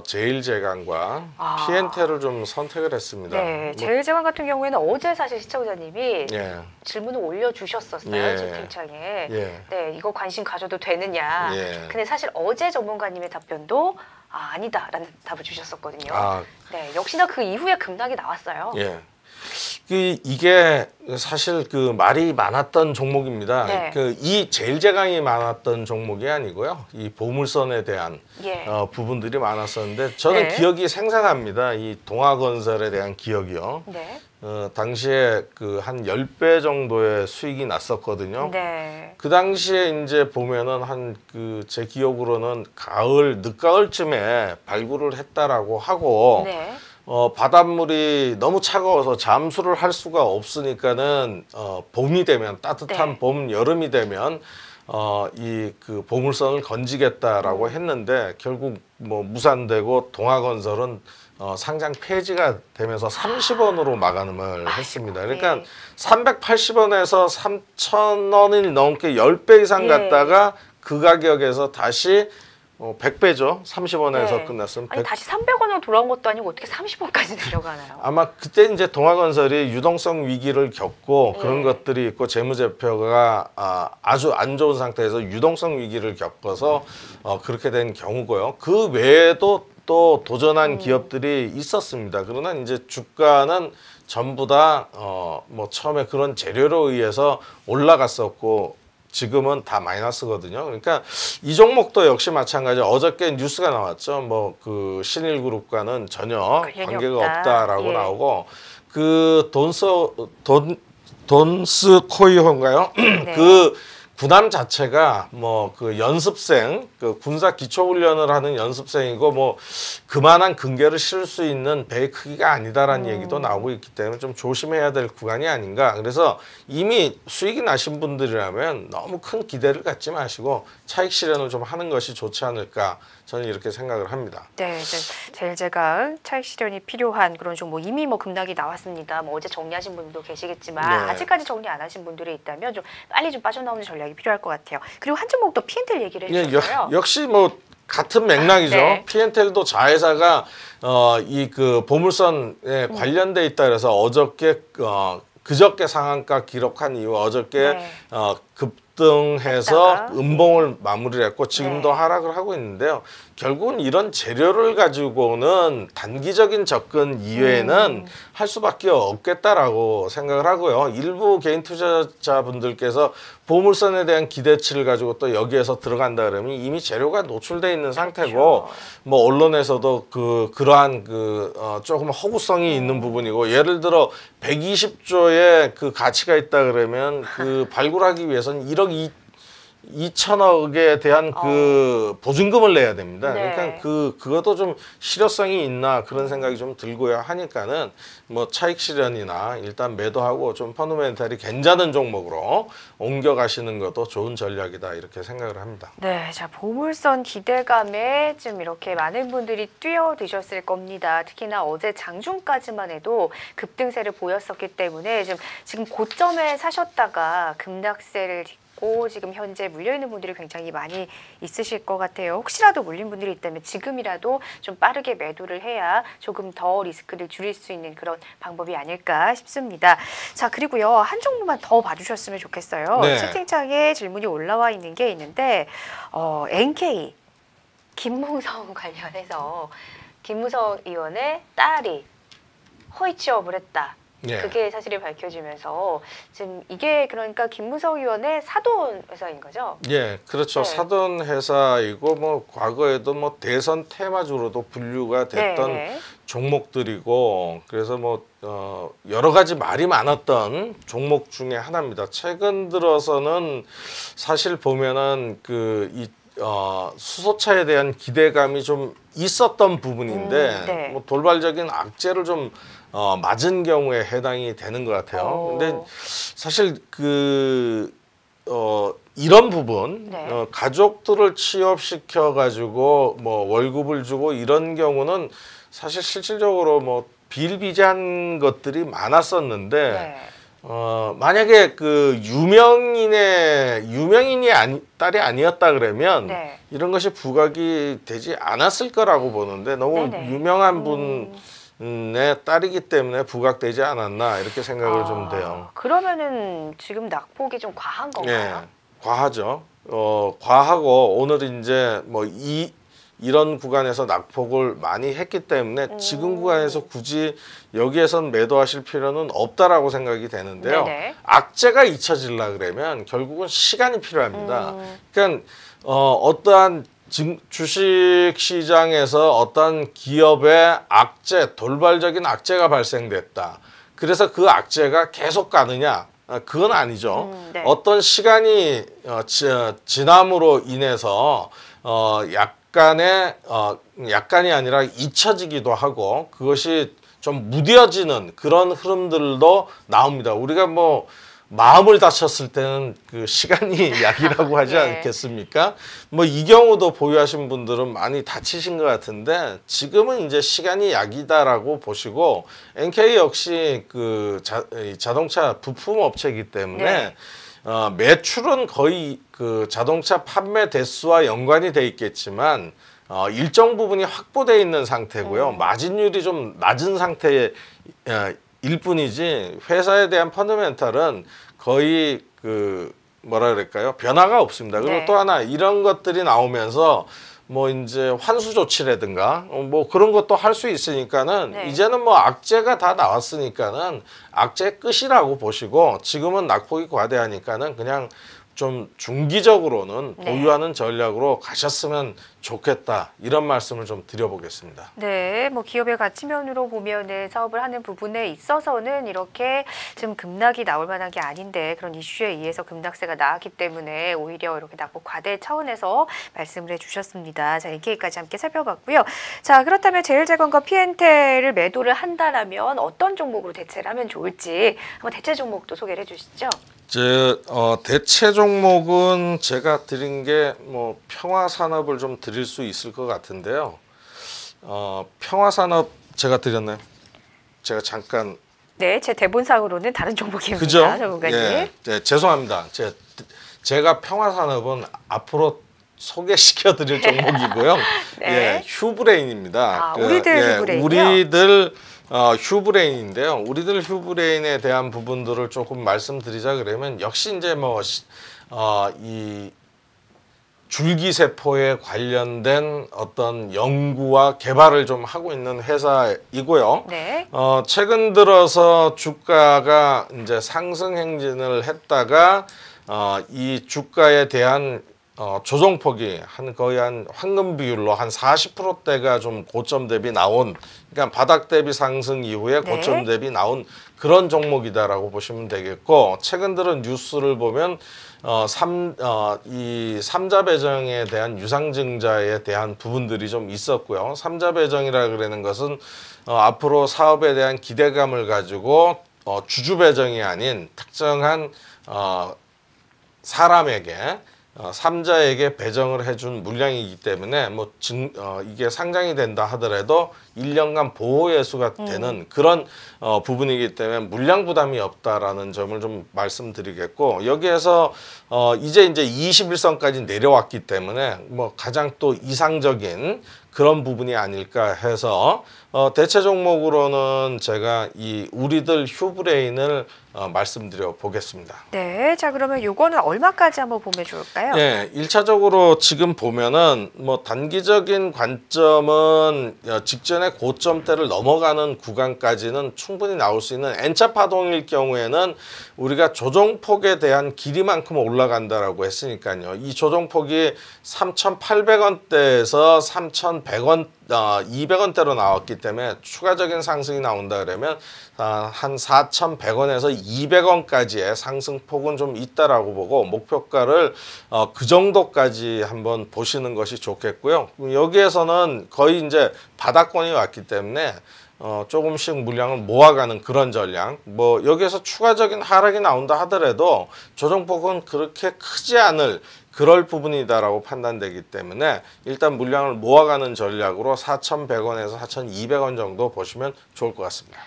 제일제강과 P&T를 좀 선택을 했습니다. 네, 제일제강 같은 경우에는 어제 사실 시청자님이 예. 질문을 올려주셨었어요. 예. 채팅창에. 예. 네, 이거 관심 가져도 되느냐. 예. 근데 사실 어제 전문가님의 답변도 아니다라는 답을 주셨었거든요. 네, 역시나 그 이후에 급락이 나왔어요. 예. 이게 사실 말이 많았던 종목입니다. 네. 이 제일제강이 많았던 종목이 아니고요. 이 보물선에 대한 부분들이 많았었는데 저는 기억이 생생합니다. 이 동아건설에 대한 기억이요. 네. 당시에 한 10배 정도의 수익이 났었거든요. 네. 그 당시에 이제 보면은 제 기억으로는 늦가을쯤에 발굴을 했다라고 하고 네. 바닷물이 너무 차가워서 잠수를 할 수가 없으니까는 봄이 되면 따뜻한 봄, 여름이 되면 보물선을 건지겠다라고 했는데 결국 무산되고 동아건설은 상장 폐지가 되면서 30원으로 마감을 했습니다. 그러니까 380원에서 3,000원이 넘게 10배 이상 갔다가 그 가격에서 다시 100배죠. 30원에서 끝났으면. 아니 다시 300원으로 돌아온 것도 아니고 어떻게 30원까지 내려가나요? 아마 그때 이제 동아건설이 유동성 위기를 겪고 그런 것들이 있고 재무제표가 아주 안 좋은 상태에서 유동성 위기를 겪어서 그렇게 된 경우고요. 그 외에도 또 도전한 기업들이 있었습니다. 그러나 이제 주가는 전부 다 처음에 그런 재료로 의해서 올라갔었고 지금은 다 마이너스거든요. 그러니까 이 종목도 역시 마찬가지. 어저께 뉴스가 나왔죠. 신일그룹과는 전혀 관계가 없다라고 나오고 돈스코이호인가요? 네. 구남 자체가 연습생, 군사 기초훈련을 하는 연습생이고 그만한 근계를 실을 수 있는 배의 크기가 아니다라는 얘기도 나오고 있기 때문에 좀 조심해야 될 구간이 아닌가. 그래서 이미 수익이 나신 분들이라면 너무 큰 기대를 갖지 마시고 차익 실현을 좀 하는 것이 좋지 않을까. 저는 이렇게 생각을 합니다. 네, 제일제강 차익 실현이 필요한 그런 종목 이미 급락이 나왔습니다. 어제 정리하신 분들도 계시겠지만 아직까지 정리 안 하신 분들이 있다면 좀 빨리 좀 빠져나오는 전략이 필요할 것 같아요. 그리고 한 종목 더 P&T 얘기를 해주셨어요. 역시 같은 맥락이죠. 네. P&T도 자회사가 보물선에 관련돼 있다 그래서 그저께 상한가 기록한 이후 어저께 급등해서 음봉을 마무리를 했고 지금도 하락을 하고 있는데요. 결국은 이런 재료를 가지고는 단기적인 접근 이외에는 할 수밖에 없겠다라고 생각을 하고요. 일부 개인 투자자분들께서 보물선에 대한 기대치를 가지고 또 여기에서 들어간다 그러면 이미 재료가 노출돼 있는 상태고 언론에서도 그러한 조금 허구성이 있는 부분이고 예를 들어 120조의 가치가 있다 그러면 발굴하기 위해서는 1억 2천억에 대한 보증금을 내야 됩니다. 그러니까 그것도 좀 실효성이 있나 그런 생각이 좀 들고요 하니까는 차익 실현이나 일단 매도하고 좀 펀더멘탈이 괜찮은 종목으로 옮겨가시는 것도 좋은 전략이다 이렇게 생각을 합니다. 네, 자 보물선 기대감에 좀 이렇게 많은 분들이 뛰어드셨을 겁니다. 특히나 어제 장중까지만 해도 급등세를 보였었기 때문에 지금 고점에 사셨다가 급락세를 지금 현재 물려있는 분들이 굉장히 많이 있으실 것 같아요. 혹시라도 물린 분들이 있다면 지금이라도 좀 빠르게 매도를 해야 조금 더 리스크를 줄일 수 있는 그런 방법이 아닐까 싶습니다. 자, 그리고요. 한 종목만 더 봐주셨으면 좋겠어요. 채팅창에 질문이 올라와 있는 게 있는데 NK 김무성 관련해서 김무성 의원의 딸이 허위 취업을 했다. 그게 사실이 밝혀지면서 지금 이게 그러니까 김무성 의원의 사돈 회사인 거죠? 예, 그렇죠. 사돈 회사이고 과거에도 대선 테마주로도 분류가 됐던 종목들이고 그래서 여러 가지 말이 많았던 종목 중에 하나입니다. 최근 들어서는 사실 보면은 수소차에 대한 기대감이 좀 있었던 부분인데 돌발적인 악재를 좀 맞은 경우에 해당이 되는 것 같아요. 근데 사실 이런 부분 가족들을 취업시켜 가지고 월급을 주고 이런 경우는 사실 실질적으로 비일비재한 것들이 많았었는데 만약에 그 유명인이 딸이 아니었다 그러면 네. 이런 것이 부각이 되지 않았을 거라고 보는데 너무 네네. 유명한 분의 딸이기 때문에 부각되지 않았나 이렇게 생각을 좀 돼요. 그러면은 지금 낙폭이 좀 과한 네, 건가요? 과하죠. 과하고 오늘 이제 뭐 이런 구간에서 낙폭을 많이 했기 때문에 지금 구간에서 굳이 여기에선 매도하실 필요는 없다라고 생각이 되는데요. 네네. 악재가 잊혀지려 그러면 결국은 시간이 필요합니다. 그러니까 어떠한 주식 시장에서 어떤 기업의 돌발적인 악재가 발생됐다. 그래서 그 악재가 계속 가느냐? 그건 아니죠. 네. 어떤 시간이 지남으로 인해서 약간이 아니라 잊혀지기도 하고 그것이 좀 무뎌지는 그런 흐름들도 나옵니다. 우리가 뭐 마음을 다쳤을 때는 그 시간이 약이라고 하지 네. 않겠습니까? 뭐 이 경우도 보유하신 분들은 많이 다치신 것 같은데 지금은 이제 시간이 약이다라고 보시고 NK 역시 그 자동차 부품 업체이기 때문에 네. 매출은 거의 그 자동차 판매 대수와 연관이 돼 있겠지만 일정 부분이 확보되어 있는 상태고요. 마진율이 좀 낮은 상태일 뿐이지 회사에 대한 펀더멘탈은 거의 그 뭐라 그럴까요? 변화가 없습니다. 그리고 네. 또 하나 이런 것들이 나오면서 뭐 이제 환수 조치라든가 뭐 그런 것도 할 수 있으니까는 네. 이제는 뭐 악재가 다 나왔으니까는 악재 끝이라고 보시고 지금은 낙폭이 과대하니까는 그냥 좀 중기적으로는 네. 보유하는 전략으로 가셨으면 좋겠다 이런 말씀을 좀 드려보겠습니다. 네, 뭐 기업의 가치면으로 보면은 사업을 하는 부분에 있어서는 이렇게 지금 급락이 나올 만한 게 아닌데 그런 이슈에 의해서 급락세가 나왔기 때문에 오히려 이렇게 낙폭 과대 차원에서 말씀을 해주셨습니다. 자, NK까지 함께 살펴봤고요. 자, 그렇다면 제일제건과 P&L을 매도를 한다라면 어떤 종목으로 대체를 하면 좋을지 한번 대체 종목도 소개를 해주시죠. 대체 종목은 제가 드린 게 뭐 평화산업을 좀 드릴 수 있을 것 같은데요. 평화산업 제가 드렸나요? 제가 잠깐 네, 제 대본상으로는 다른 종목입니다. 그죠? 전문가님. 네, 죄송합니다. 제가 평화산업은 앞으로 소개시켜 드릴 종목이고요. 네. 예, 휴브레인입니다. 우리들 휴브레인이요? 우리들 휴브레인인데요. 우리들 휴브레인에 대한 부분들을 조금 말씀드리자 그러면 역시 이제 이 줄기세포에 관련된 어떤 연구와 개발을 좀 하고 있는 회사이고요. 네. 최근 들어서 주가가 이제 상승 행진을 했다가 이 주가에 대한 조정폭이 거의 한 황금 비율로 한 40%대가 좀 고점 대비 나온, 그러니까 바닥 대비 상승 이후에 네. 고점 대비 나온 그런 종목이다라고 보시면 되겠고, 최근 들은 뉴스를 보면 이 삼자 배정에 대한 유상증자에 대한 부분들이 좀 있었고요. 삼자 배정이라 그러는 것은 앞으로 사업에 대한 기대감을 가지고 주주 배정이 아닌 특정한 사람에게 삼자에게 배정을 해준 물량이기 때문에 이게 상장이 된다 하더라도 1년간 보호 예수가 되는 그런 부분이기 때문에 물량 부담이 없다라는 점을 좀 말씀드리겠고, 여기에서 이제 21선까지 내려왔기 때문에 가장 또 이상적인 그런 부분이 아닐까 해서 대체 종목으로는 제가 이 우리들 휴브레인을 말씀드려 보겠습니다. 네, 자 그러면 요거는 얼마까지 한번 보면 좋을까요? 네, 1차적으로 지금 보면은 단기적인 관점은 직전의 고점대를 넘어가는 구간까지는 충분히 나올 수 있는 N자 파동일 경우에는 우리가 조정폭에 대한 길이만큼 올라간다라고 했으니까요. 이 조정폭이 3,800원대에서 3,100원 200원대로 나왔기 때문에 추가적인 상승이 나온다 그러면 한 4,100원에서 200원까지의 상승폭은 좀 있다라고 보고, 목표가를 그 정도까지 한번 보시는 것이 좋겠고요. 여기에서는 거의 이제 바닥권이 왔기 때문에 조금씩 물량을 모아가는 그런 전략, 여기에서 추가적인 하락이 나온다 하더라도 조정폭은 그렇게 크지 않을 그럴 부분이다라고 판단되기 때문에 일단 물량을 모아가는 전략으로 4,100원에서 4,200원 정도 보시면 좋을 것 같습니다.